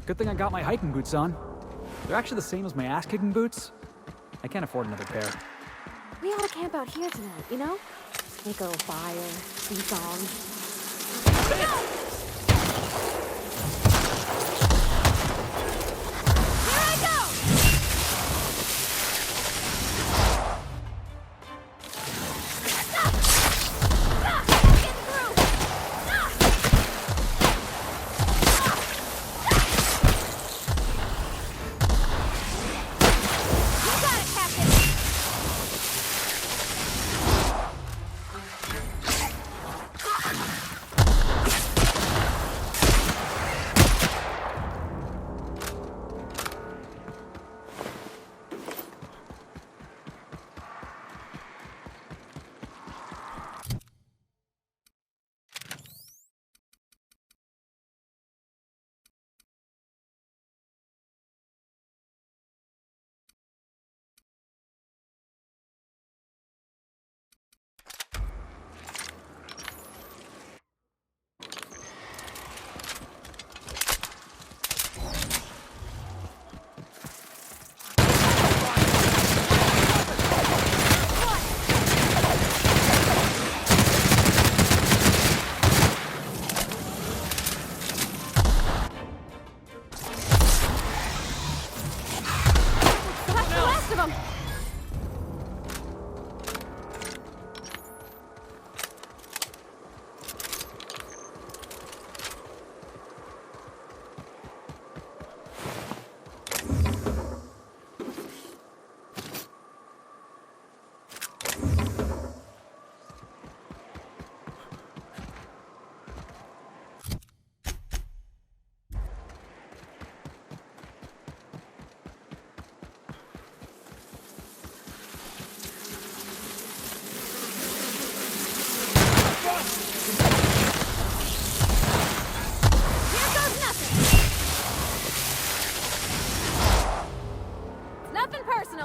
Good thing I got my hiking boots on. They're actually the same as my ass-kicking boots. I can't afford another pair. We ought to camp out here tonight, you know? Make a little fire, sing songs.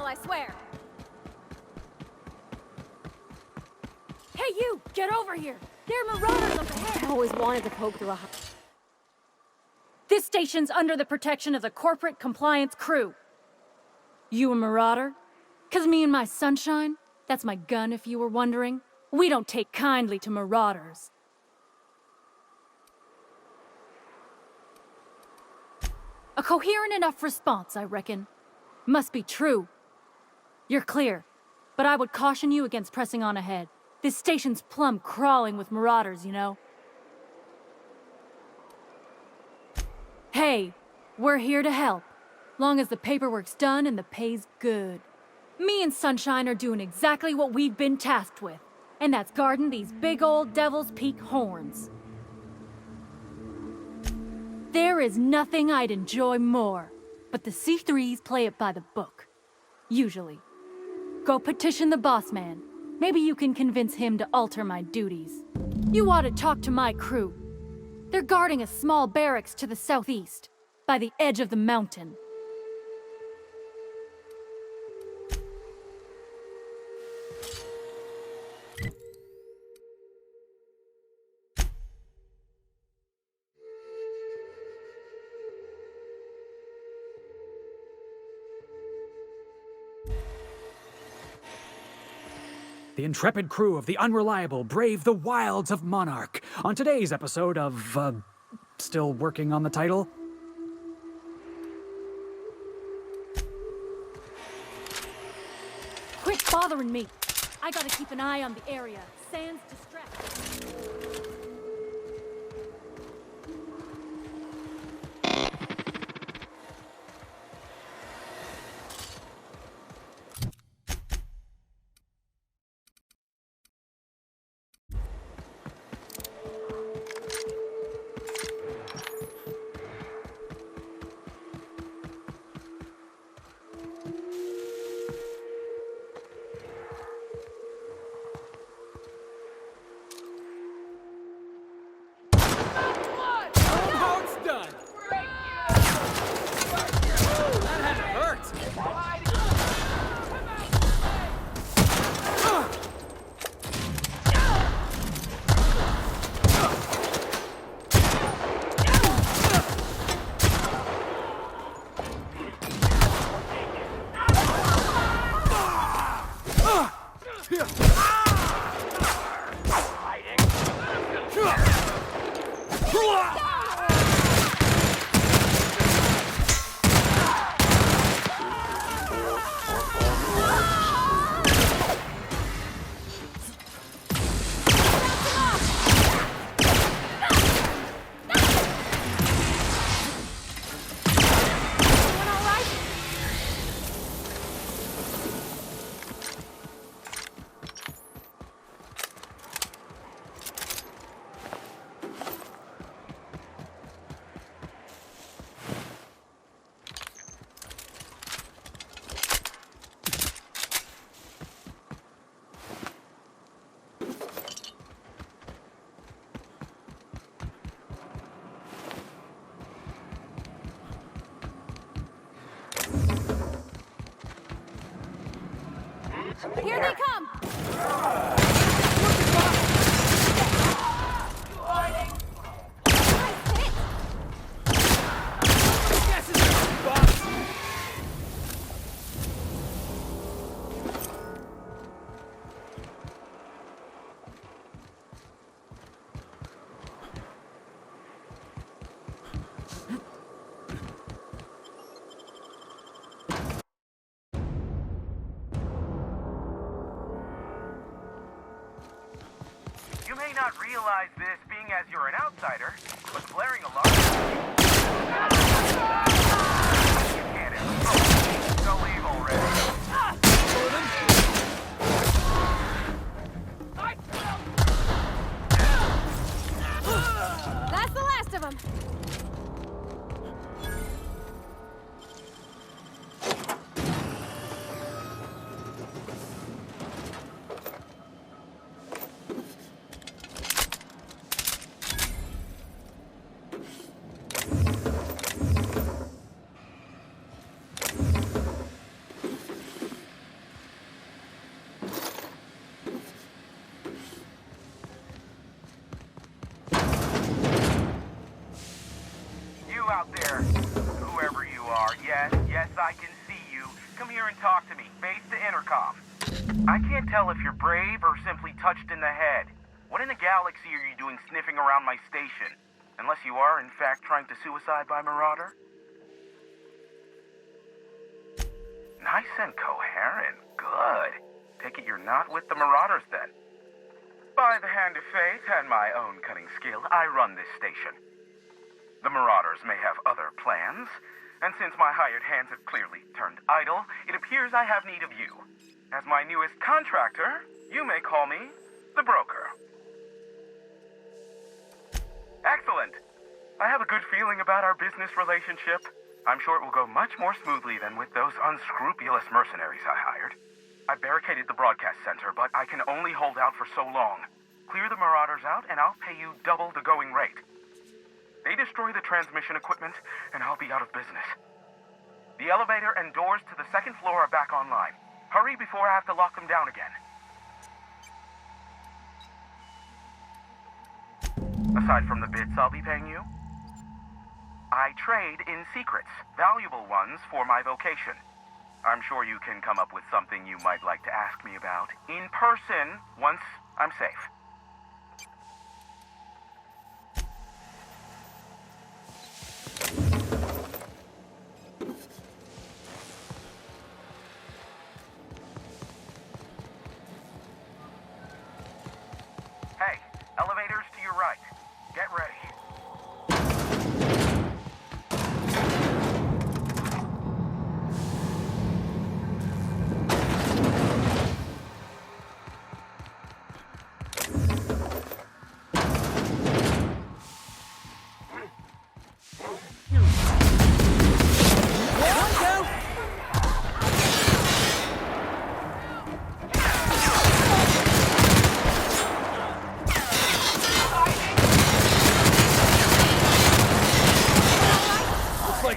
I swear. Hey, you! Get over here! There are marauders up ahead! I always wanted to poke through a... This station's under the protection of the Corporate Compliance Crew. You a marauder? 'Cause me and my sunshine, that's my gun if you were wondering, we don't take kindly to marauders. A coherent enough response, I reckon. Must be true. You're clear, but I would caution you against pressing on ahead. This station's plumb crawling with marauders, you know. Hey, we're here to help, long as the paperwork's done and the pay's good. Me and Sunshine are doing exactly what we've been tasked with, and that's guarding these big old Devil's Peak horns. There is nothing I'd enjoy more, but the C3s play it by the book. Usually. Go petition the boss man. Maybe you can convince him to alter my duties. You ought to talk to my crew. They're guarding a small barracks to the southeast, by the edge of the mountain. The intrepid crew of the Unreliable brave the wilds of Monarch. On today's episode of, still working on the title. Quit bothering me. I gotta keep an eye on the area. Sans distract. Here they come! You may not realize this, being as you're an outsider, but blaring alarm... You can't escape. So leave already. That's the last of them! Out there, whoever you are, yes, I can see you. Come here and talk to me. Face to intercom. I can't tell if you're brave or simply touched in the head. What in the galaxy are you doing sniffing around my station? Unless you are, in fact, trying to suicide by Marauder? Nice and coherent. Good. Take it you're not with the Marauders, then. By the hand of fate and my own cunning skill, I run this station. The Marauders may have other plans, and since my hired hands have clearly turned idle, it appears I have need of you. As my newest contractor, you may call me the Broker. Excellent. I have a good feeling about our business relationship. I'm sure it will go much more smoothly than with those unscrupulous mercenaries I hired. I barricaded the broadcast center, but I can only hold out for so long. Clear the Marauders out, and I'll pay you double the going rate. They destroy the transmission equipment, and I'll be out of business. The elevator and doors to the second floor are back online. Hurry before I have to lock them down again. Aside from the bits I'll be paying you, I trade in secrets, valuable ones for my vocation. I'm sure you can come up with something you might like to ask me about in person once I'm safe. Hey, elevators to your right. Get ready.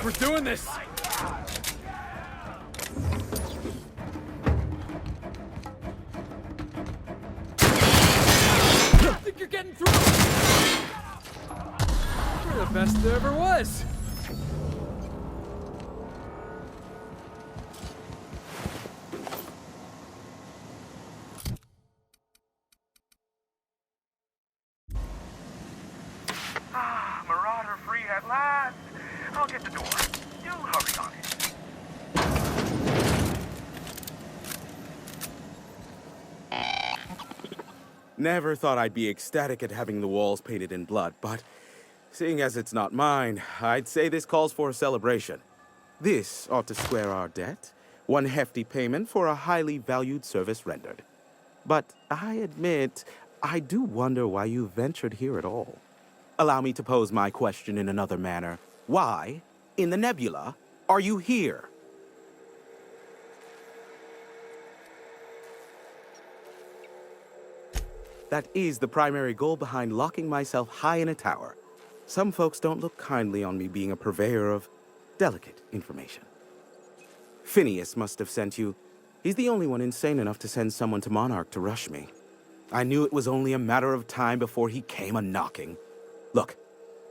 We're doing this! I think you're getting through! You're the best there ever was! free at last. I'll get the door. You hurry on it. Never thought I'd be ecstatic at having the walls painted in blood, but seeing as it's not mine, I'd say this calls for a celebration. This ought to square our debt. One hefty payment for a highly valued service rendered. But I admit, I do wonder why you ventured here at all. Allow me to pose my question in another manner. Why, in the nebula, are you here? That is the primary goal behind locking myself high in a tower. Some folks don't look kindly on me being a purveyor of delicate information. Phineas must have sent you. He's the only one insane enough to send someone to Monarch to rush me. I knew it was only a matter of time before he came a-knocking. Look,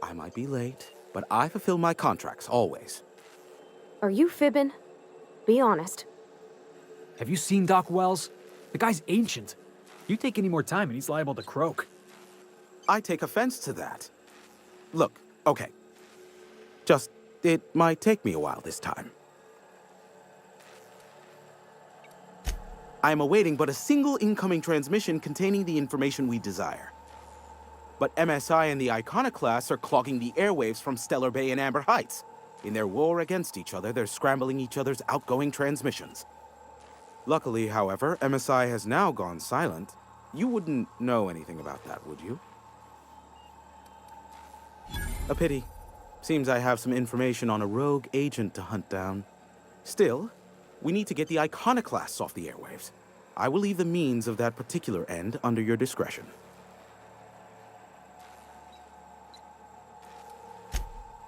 I might be late, but I fulfill my contracts, always. Are you fibbing? Be honest. Have you seen Doc Wells? The guy's ancient. You take any more time and he's liable to croak. I take offense to that. Look, okay. It might take me a while this time. I am awaiting but a single incoming transmission containing the information we desire. But MSI and the Iconoclasts are clogging the airwaves from Stellar Bay and Amber Heights. In their war against each other, they're scrambling each other's outgoing transmissions. Luckily, however, MSI has now gone silent. You wouldn't know anything about that, would you? A pity. Seems I have some information on a rogue agent to hunt down. Still, we need to get the Iconoclasts off the airwaves. I will leave the means of that particular end under your discretion.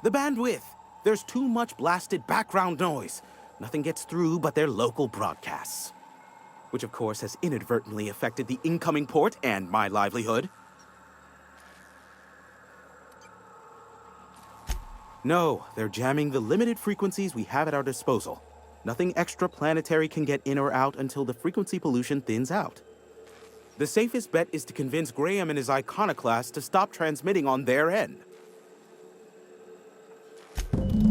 The bandwidth! There's too much blasted background noise. Nothing gets through but their local broadcasts. Which of course has inadvertently affected the incoming port and my livelihood. No, they're jamming the limited frequencies we have at our disposal. Nothing extraplanetary can get in or out until the frequency pollution thins out. The safest bet is to convince Graham and his Iconoclasts to stop transmitting on their end.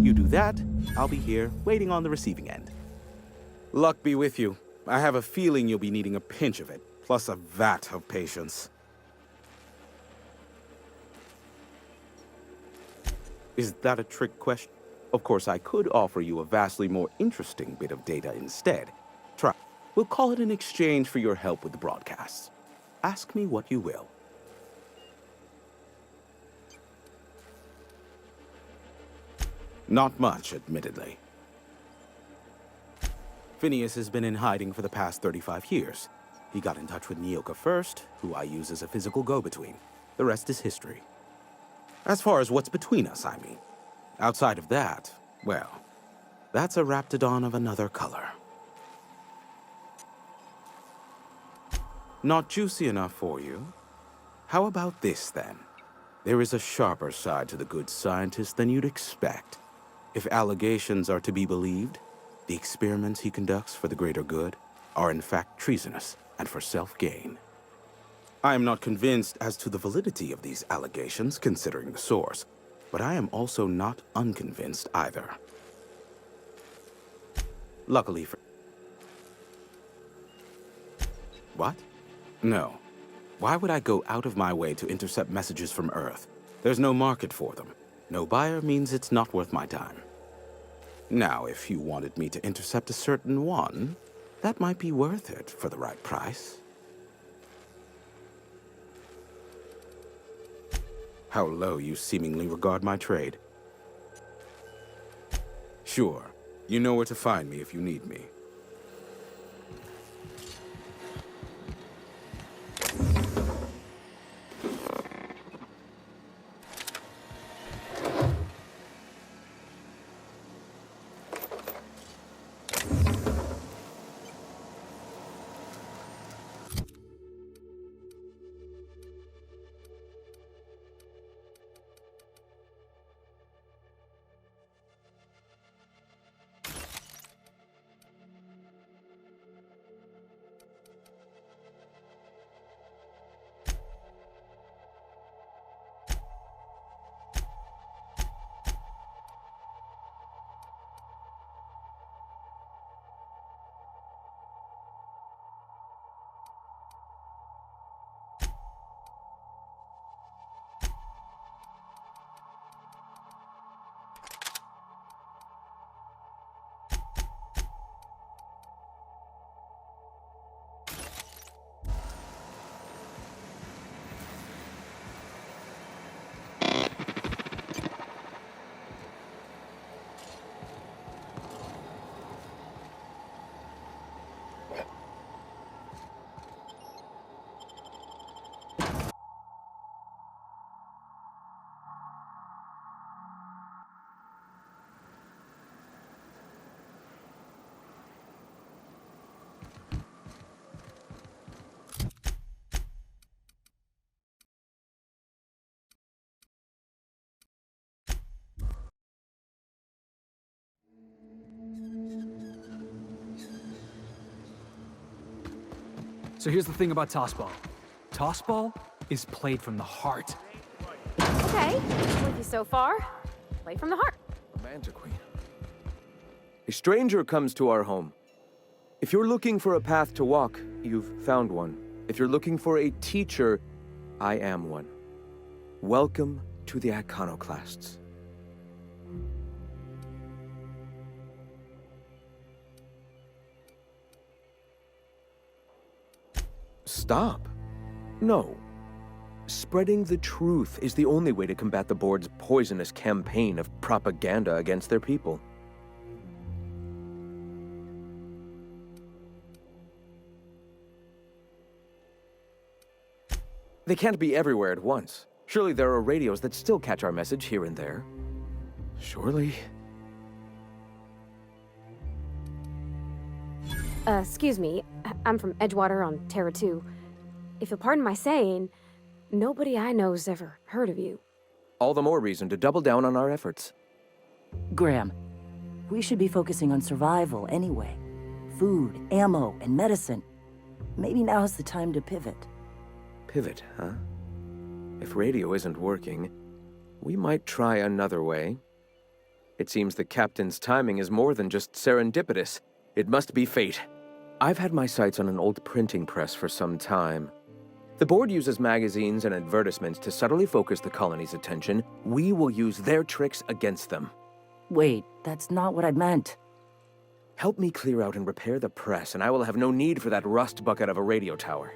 You do that, I'll be here, waiting on the receiving end. Luck be with you. I have a feeling you'll be needing a pinch of it, plus a vat of patience. Is that a trick question? Of course, I could offer you a vastly more interesting bit of data instead. Try. We'll call it an exchange for your help with the broadcasts. Ask me what you will. Not much, admittedly. Phineas has been in hiding for the past 35 years. He got in touch with Nyoka first, who I use as a physical go-between. The rest is history. As far as what's between us, I mean. Outside of that, well, that's a raptidon of another color. Not juicy enough for you? How about this, then? There is a sharper side to the good scientist than you'd expect. If allegations are to be believed, the experiments he conducts for the greater good are in fact treasonous and for self-gain. I am not convinced as to the validity of these allegations, considering the source, but I am also not unconvinced either. Luckily for... What? No. Why would I go out of my way to intercept messages from Earth? There's no market for them. No buyer means it's not worth my time. Now, if you wanted me to intercept a certain one, that might be worth it for the right price. How low you seemingly regard my trade. Sure, you know where to find me if you need me. So here's the thing about tossball. Tossball is played from the heart. Okay, with you so far. Play from the heart. Mantiqueen. A stranger comes to our home. If you're looking for a path to walk, you've found one. If you're looking for a teacher, I am one. Welcome to the Iconoclasts. Stop. No. Spreading the truth is the only way to combat the board's poisonous campaign of propaganda against their people. They can't be everywhere at once. Surely there are radios that still catch our message here and there. Surely. Excuse me. I'm from Edgewater on Terra 2. If you'll pardon my saying, nobody I know's ever heard of you. All the more reason to double down on our efforts. Graham, we should be focusing on survival anyway. Food, ammo, and medicine. Maybe now's the time to pivot. Pivot, huh? If radio isn't working, we might try another way. It seems the captain's timing is more than just serendipitous. It must be fate. I've had my sights on an old printing press for some time. The board uses magazines and advertisements to subtly focus the colony's attention. We will use their tricks against them. Wait, that's not what I meant. Help me clear out and repair the press, and I will have no need for that rust bucket of a radio tower.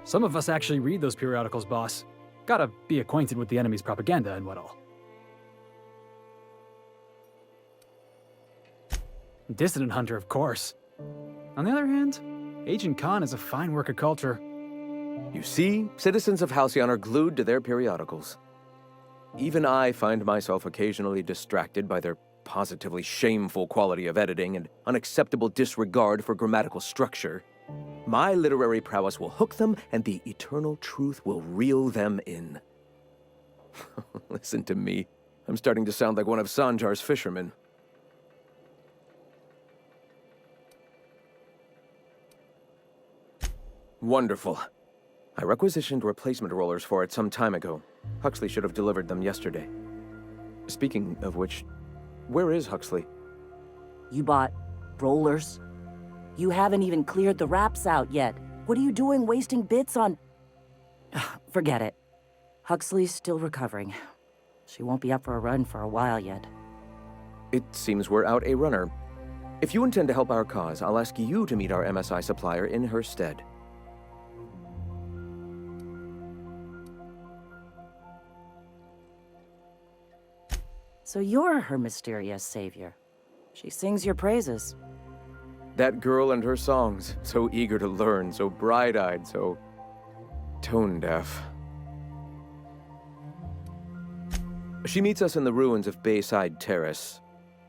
Some of us actually read those periodicals, boss. Gotta be acquainted with the enemy's propaganda and what all. Dissident hunter, of course. On the other hand, Agent Khan is a fine work of culture. You see, citizens of Halcyon are glued to their periodicals. Even I find myself occasionally distracted by their positively shameful quality of editing and unacceptable disregard for grammatical structure. My literary prowess will hook them, and the eternal truth will reel them in. Listen to me. I'm starting to sound like one of Sanjar's fishermen. Wonderful. I requisitioned replacement rollers for it some time ago. Huxley should have delivered them yesterday. Speaking of which, where is Huxley? You bought rollers? You haven't even cleared the wraps out yet. What are you doing wasting bits on... Forget it. Huxley's still recovering. She won't be up for a run for a while yet. It seems we're out a runner. If you intend to help our cause, I'll ask you to meet our MSI supplier in her stead. So you're her mysterious savior. She sings your praises. That girl and her songs, so eager to learn, so bright-eyed, so tone-deaf. She meets us in the ruins of Bayside Terrace.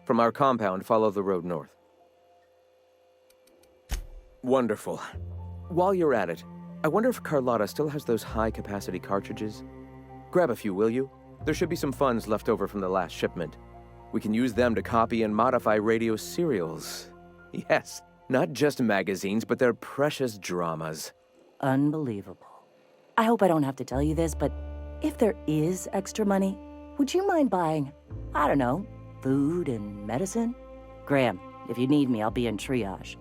From our compound, follow the road north. Wonderful. While you're at it, I wonder if Carlotta still has those high-capacity cartridges? Grab a few, will you? There should be some funds left over from the last shipment. We can use them to copy and modify radio serials. Yes, not just magazines, but their precious dramas. Unbelievable. I hope I don't have to tell you this, but if there is extra money, would you mind buying, I don't know, food and medicine? Graham, if you need me, I'll be in triage.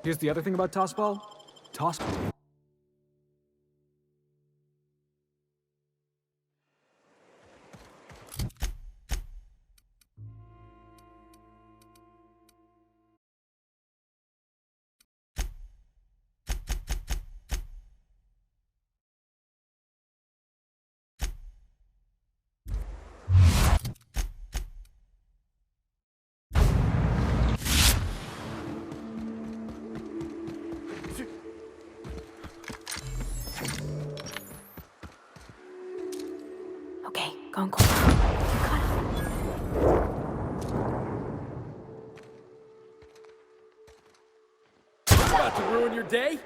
Here's the other thing about tossball. Tossball Okay, go on, go on. You got it. About to ruin your day?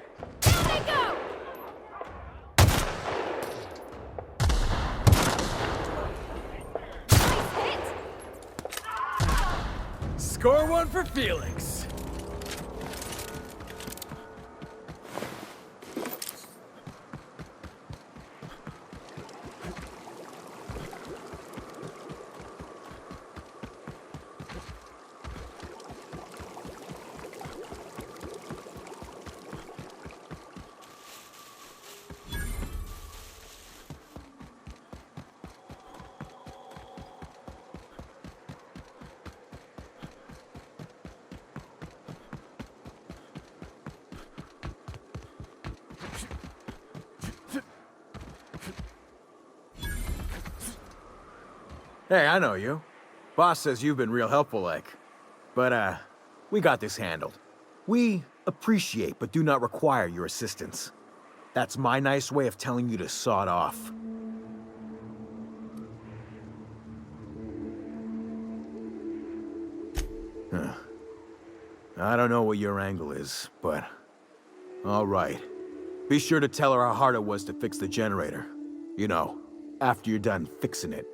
Score one for Felix. Hey, I know you. Boss says you've been real helpful, like. But, we got this handled. We appreciate but do not require your assistance. That's my nice way of telling you to sod off. Huh. I don't know what your angle is, but... all right. Be sure to tell her how hard it was to fix the generator. You know, after you're done fixing it.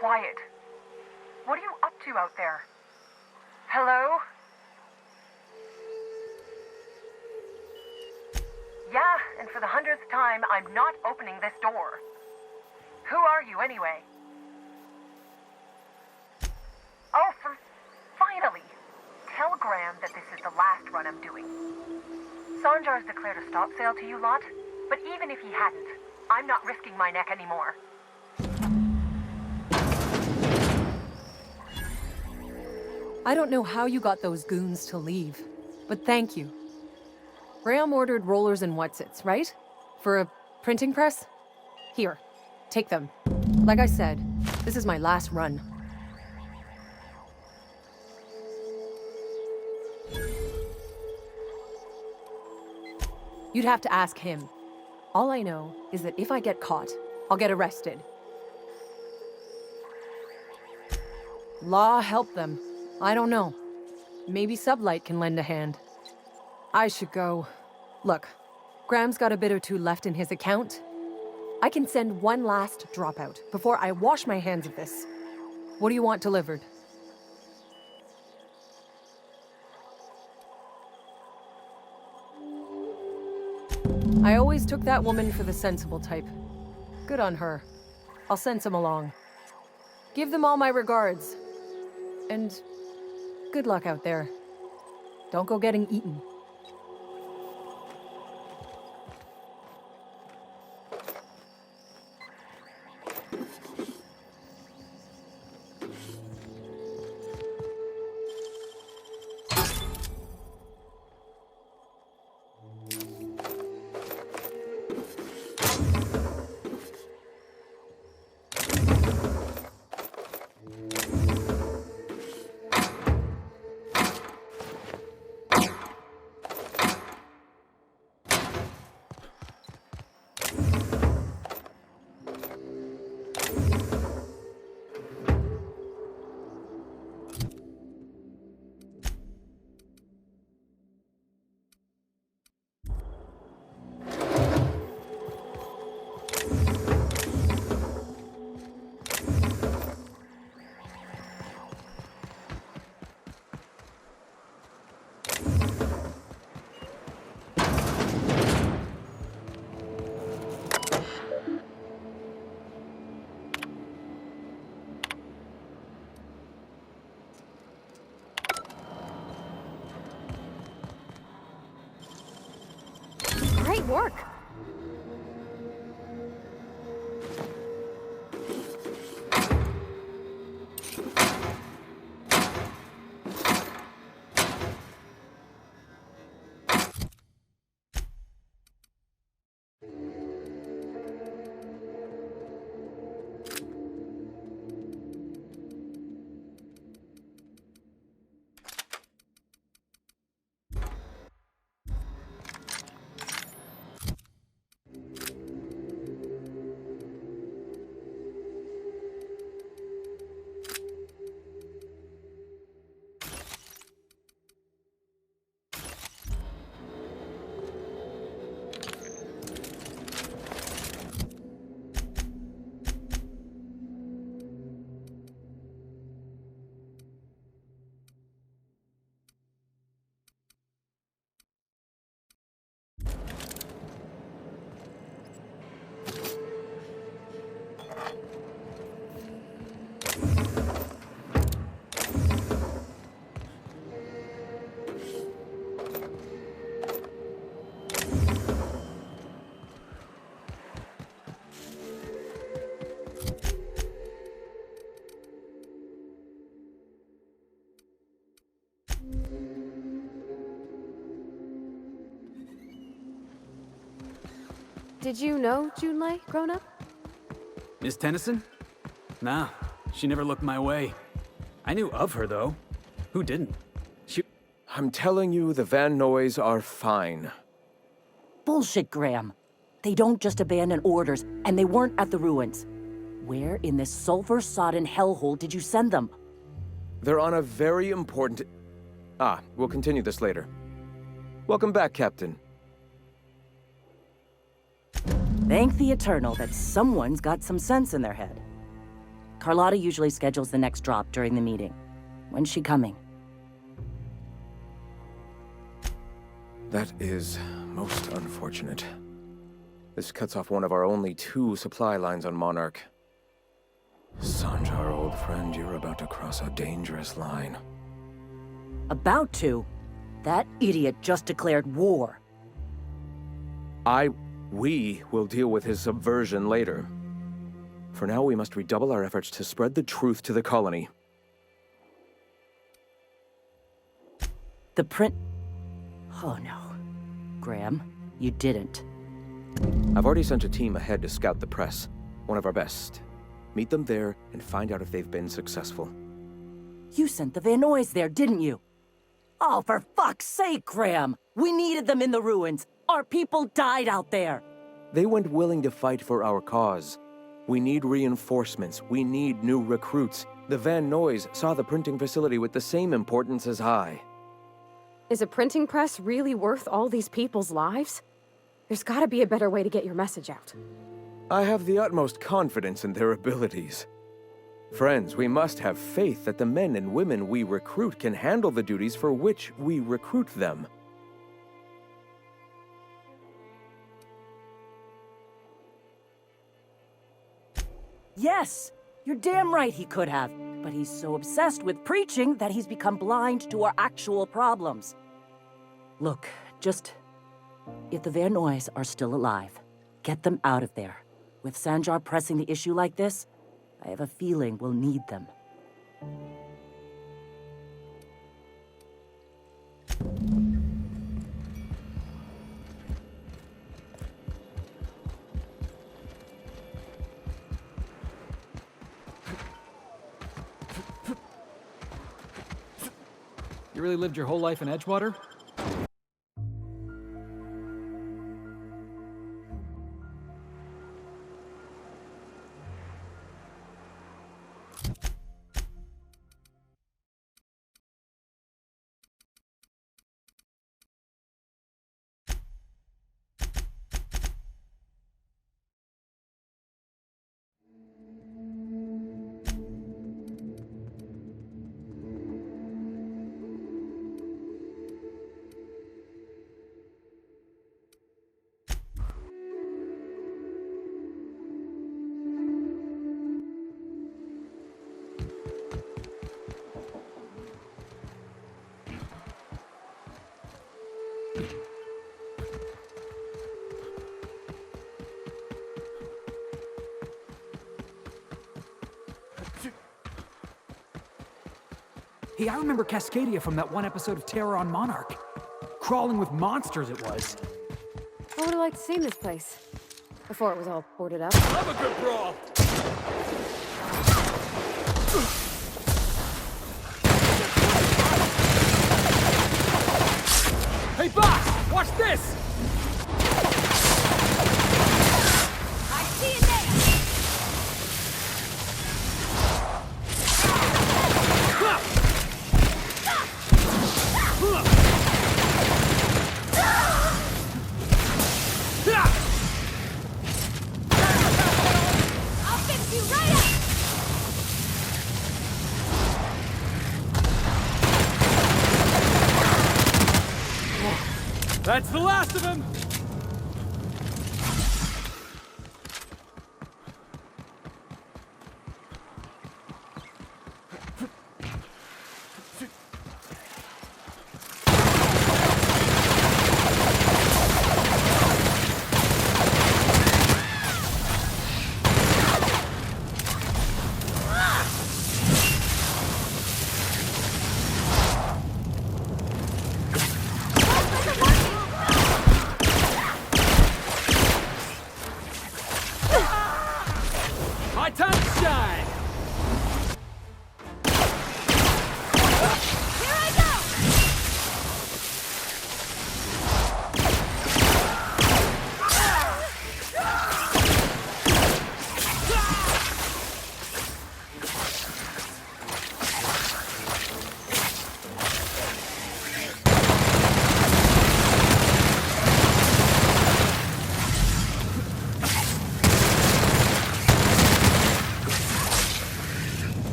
Quiet. What are you up to out there? Hello? Yeah, and for the 100th time, I'm not opening this door. Who are you, anyway? Oh, finally! Tell Graham that this is the last run I'm doing. Sanjar's declared a stop sale to you lot, but even if he hadn't, I'm not risking my neck anymore. I don't know how you got those goons to leave, but thank you. Graham ordered rollers and whatsits, right? For a printing press? Here, take them. Like I said, this is my last run. You'd have to ask him. All I know is that if I get caught, I'll get arrested. Law help them. I don't know. Maybe Sublight can lend a hand. I should go. Look, Graham's got a bit or two left in his account. I can send one last dropout before I wash my hands of this. What do you want delivered? I always took that woman for the sensible type. Good on her. I'll send some along. Give them all my regards. And good luck out there. Don't go getting eaten. Great work. Did you know Junlei grown up? Miss Tennyson? Nah, she never looked my way. I knew of her, though. Who didn't? I'm telling you, the Van Noys are fine. Bullshit, Graham. They don't just abandon orders, and they weren't at the ruins. Where in this sulfur-sodden hellhole did you send them? They're on a very important... we'll continue this later. Welcome back, Captain. Thank the Eternal that someone's got some sense in their head. Carlotta usually schedules the next drop during the meeting. When's she coming? That is most unfortunate. This cuts off one of our only 2 supply lines on Monarch. Sanjar, old friend, you're about to cross a dangerous line. About to? That idiot just declared war. We will deal with his subversion later. For now, we must redouble our efforts to spread the truth to the colony. The print... Oh no. Graham, you didn't. I've already sent a team ahead to scout the press. One of our best. Meet them there and find out if they've been successful. You sent the Van Noys there, didn't you? Oh, for fuck's sake, Graham! We needed them in the ruins! Our people died out there! They went willing to fight for our cause. We need reinforcements. We need new recruits. The Van Noys saw the printing facility with the same importance as I. Is a printing press really worth all these people's lives? There's gotta be a better way to get your message out. I have the utmost confidence in their abilities. Friends, we must have faith that the men and women we recruit can handle the duties for which we recruit them. Yes! You're damn right he could have. But he's so obsessed with preaching that he's become blind to our actual problems. Look, if the Van Noys are still alive, get them out of there. With Sanjar pressing the issue like this, I have a feeling we'll need them. You really lived your whole life in Edgewater? Hey, I remember Cascadia from that one episode of Terror on Monarch. Crawling with monsters it was. I would've liked to see this place. Before it was all boarded up. Have a good brawl! Hey, boss! Watch this! I see it there! I'll fix you right up! That's the last of him!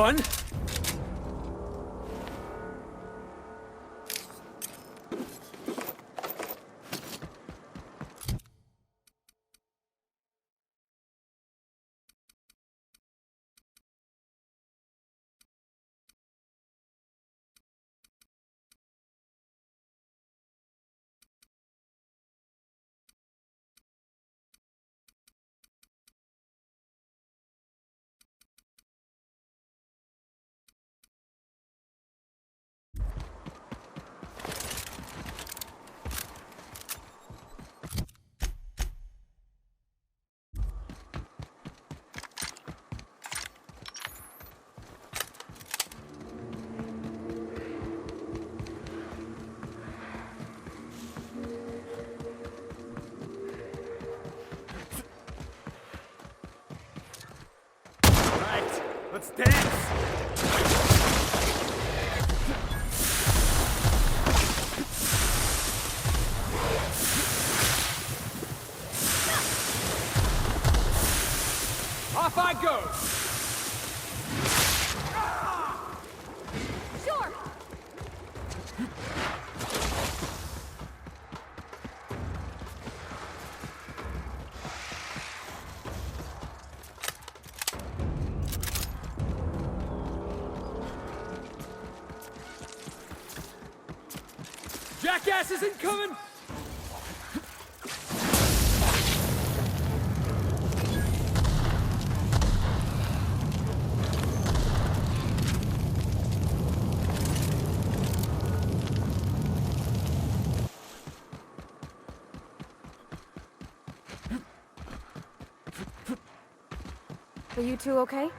fun. Let's dance! Off I go! Sure! Jackass isn't coming! Are you two okay?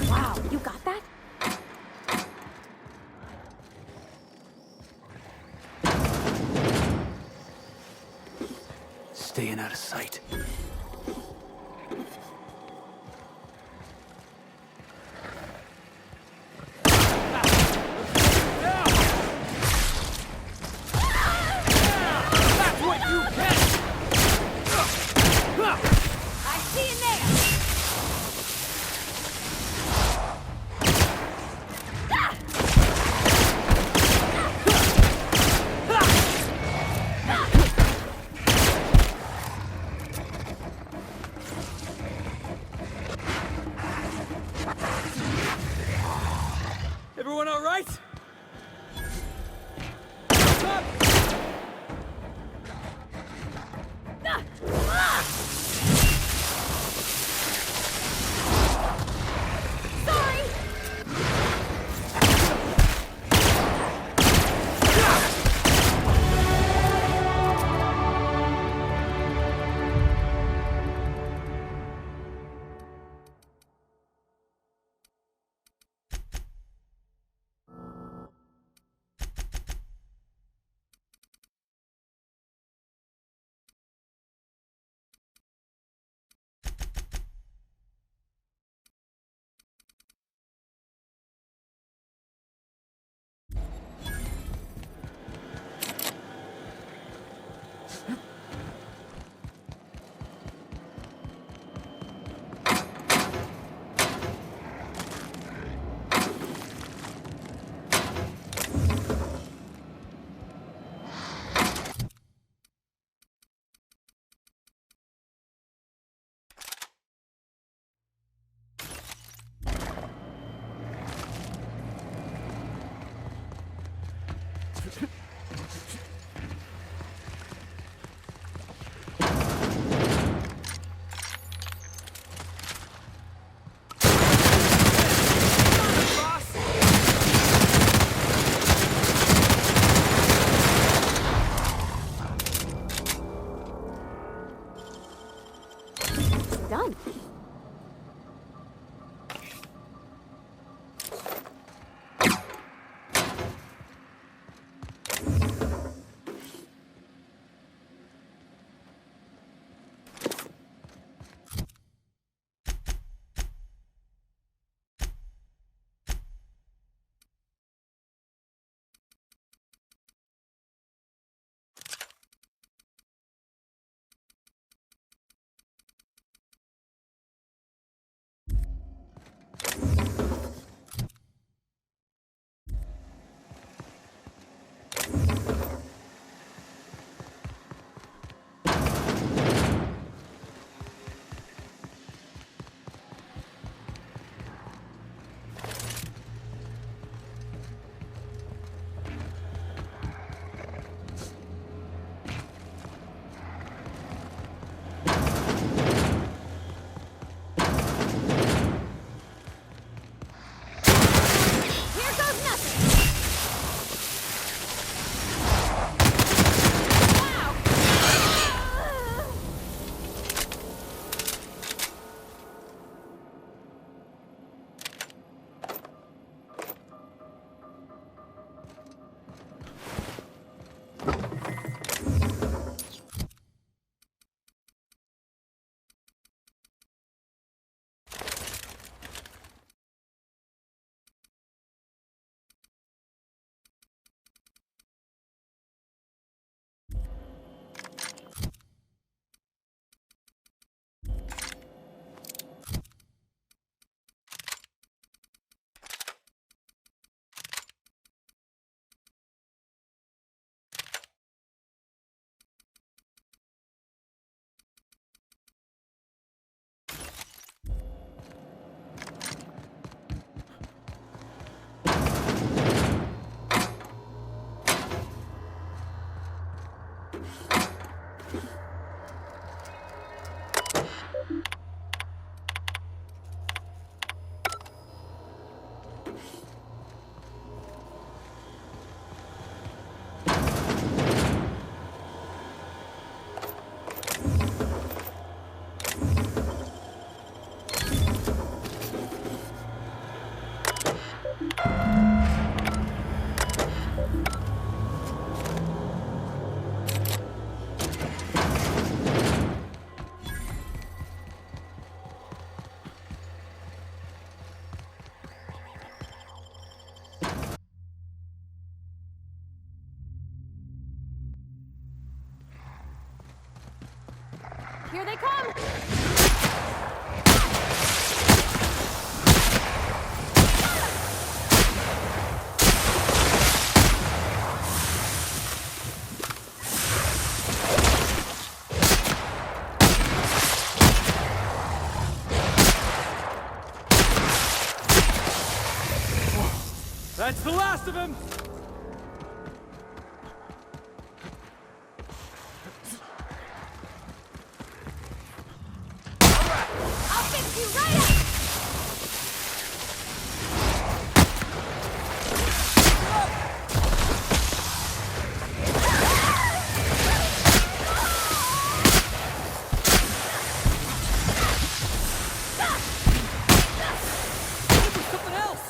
Wow, you got that? Staying out of sight. Everyone all right? What's up? Here they come! That's the last of him! I'll fix you right up! Something else!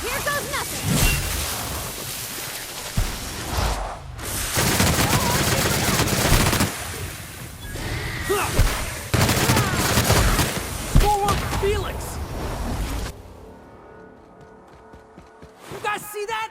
Here goes nothing! Forward, Felix! You guys see that?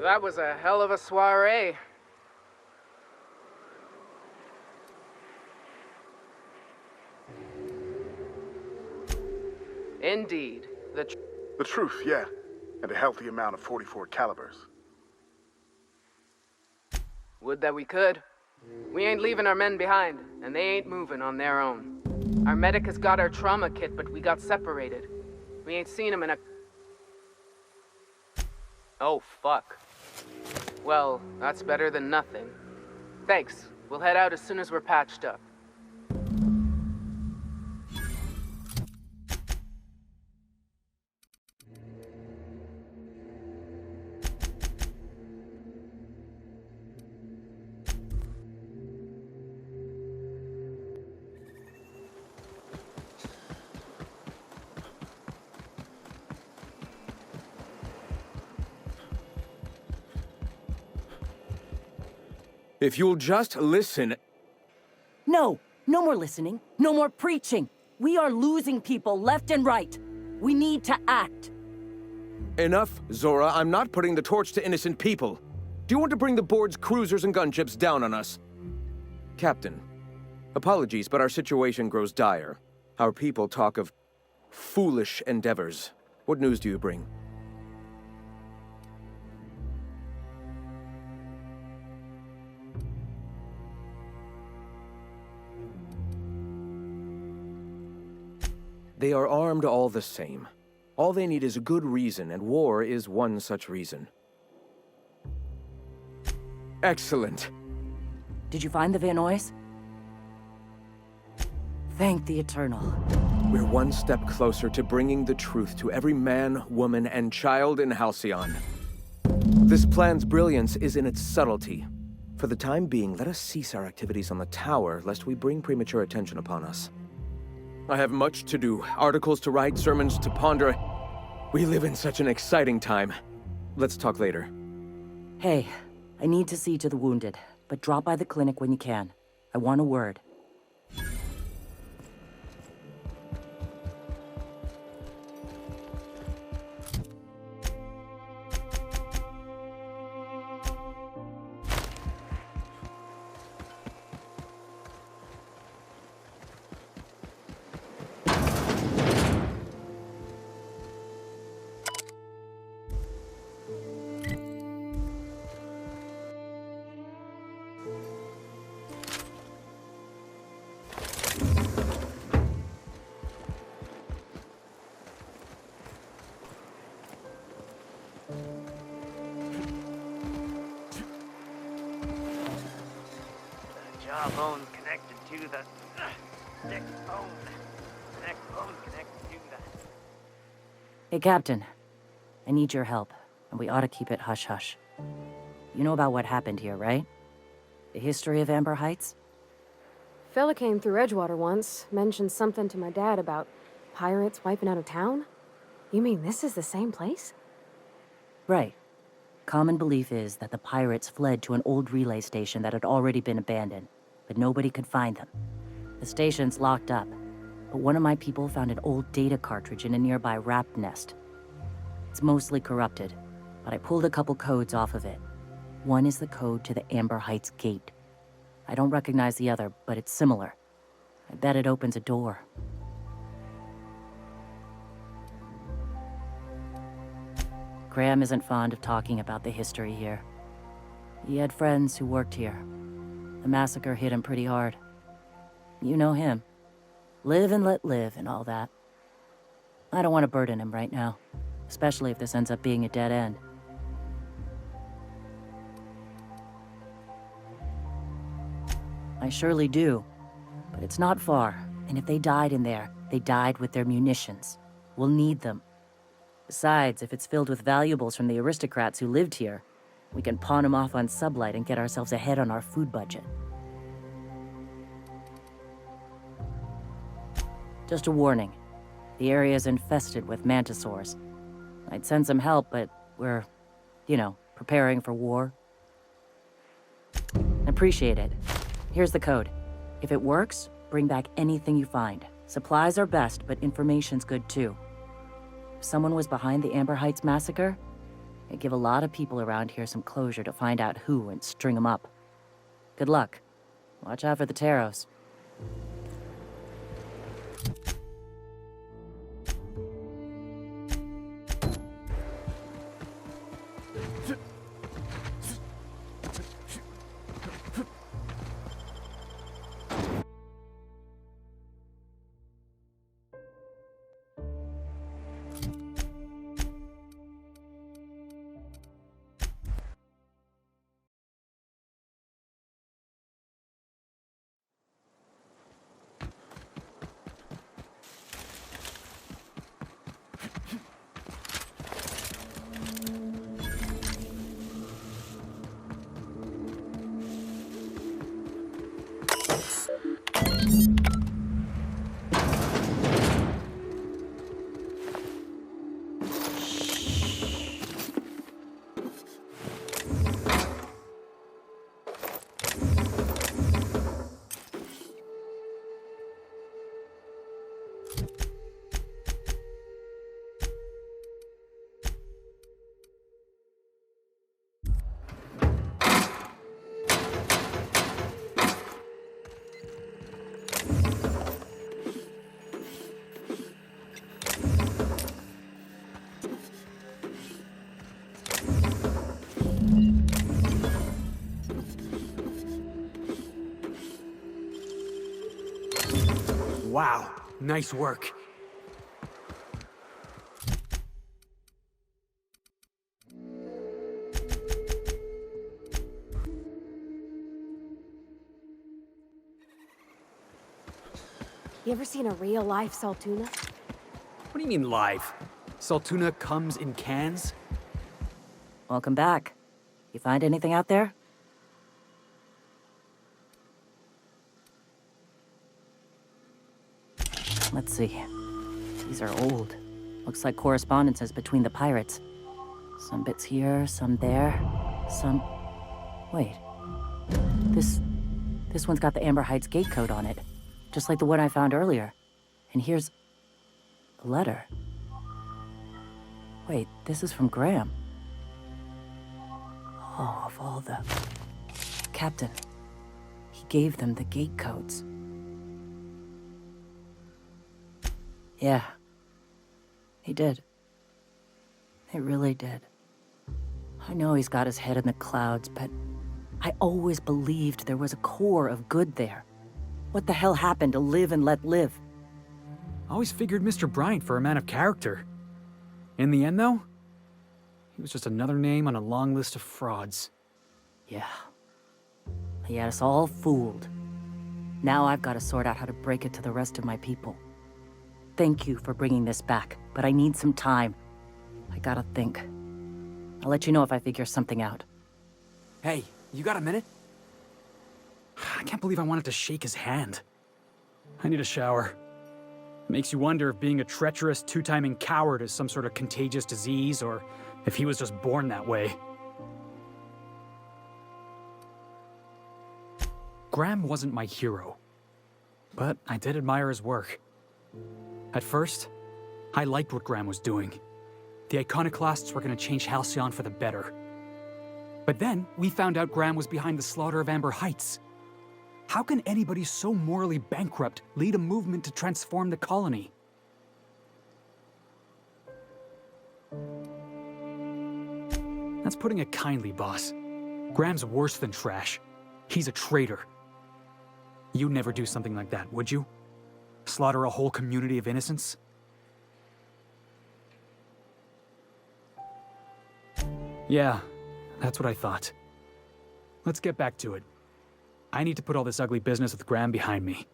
That was a hell of a soiree. Indeed. The truth, yeah. And a healthy amount of 44 calibers. Would that we could. We ain't leaving our men behind, and they ain't moving on their own. Our medic has got our trauma kit, but we got separated. We ain't seen him in a... Oh, fuck. Well, that's better than nothing. Thanks. We'll head out as soon as we're patched up. If you'll just listen... No, no more listening. No more preaching. We are losing people left and right. We need to act. Enough, Zora. I'm not putting the torch to innocent people. Do you want to bring the board's cruisers and gunships down on us? Captain, apologies, but our situation grows dire. Our people talk of foolish endeavors. What news do you bring? They are armed all the same. All they need is a good reason, and war is one such reason. Excellent. Did you find the Vanois? Thank the Eternal. We're one step closer to bringing the truth to every man, woman, and child in Halcyon. This plan's brilliance is in its subtlety. For the time being, let us cease our activities on the tower, lest we bring premature attention upon us. I have much to do. Articles to write, sermons to ponder. We live in such an exciting time. Let's talk later. Hey, I need to see to the wounded, but drop by the clinic when you can. I want a word. Jawbone connected to the neck bone. Neck bone connected to the... Hey, Captain. I need your help, and we ought to keep it hush-hush. You know about what happened here, right? The history of Amber Heights? Fella came through Edgewater once, mentioned something to my dad about pirates wiping out a town. You mean this is the same place? Right. Common belief is that the pirates fled to an old relay station that had already been abandoned, but nobody could find them. The station's locked up, but one of my people found an old data cartridge in a nearby rap nest. It's mostly corrupted, but I pulled a couple codes off of it. One is the code to the Amber Heights gate. I don't recognize the other, but it's similar. I bet it opens a door. Graham isn't fond of talking about the history here. He had friends who worked here. The massacre hit him pretty hard. You know him. Live and let live and all that. I don't want to burden him right now, especially if this ends up being a dead end. I surely do, but it's not far, and if they died in there, they died with their munitions. We'll need them. Besides, if it's filled with valuables from the aristocrats who lived here, we can pawn them off on Sublight and get ourselves ahead on our food budget. Just a warning. The area's infested with mantisaurs. I'd send some help, but we're, preparing for war. Appreciate it. Here's the code. If it works, bring back anything you find. Supplies are best, but information's good too. If someone was behind the Amber Heights massacre, it'd give a lot of people around here some closure to find out who and string them up. Good luck. Watch out for the Taros. Wow, nice work. You ever seen a real-life Saltuna? What do you mean live? Saltuna comes in cans? Welcome back. You find anything out there? Let's see. These are old. Looks like correspondences between the pirates. Some bits here, some there, some... Wait. This one's got the Amber Heights gate code on it. Just like the one I found earlier. And here's... a letter. Wait, this is from Graham. Oh, of all the... Captain. He gave them the gate codes. Yeah. He did. He really did. I know he's got his head in the clouds, but I always believed there was a core of good there. What the hell happened to live and let live? Always figured Mr. Bryant for a man of character. In the end, though, he was just another name on a long list of frauds. Yeah. He had us all fooled. Now I've got to sort out how to break it to the rest of my people. Thank you for bringing this back, but I need some time. I gotta think. I'll let you know if I figure something out. Hey, you got a minute? I can't believe I wanted to shake his hand. I need a shower. It makes you wonder if being a treacherous, two-timing coward is some sort of contagious disease, or if he was just born that way. Graham wasn't my hero, but I did admire his work. At first, I liked what Graham was doing. The Iconoclasts were going to change Halcyon for the better. But then, we found out Graham was behind the slaughter of Amber Heights. How can anybody so morally bankrupt lead a movement to transform the colony? That's putting it kindly, boss. Graham's worse than trash. He's a traitor. You'd never do something like that, would you? Slaughter a whole community of innocents? Yeah, that's what I thought. Let's get back to it. I need to put all this ugly business with Graham behind me.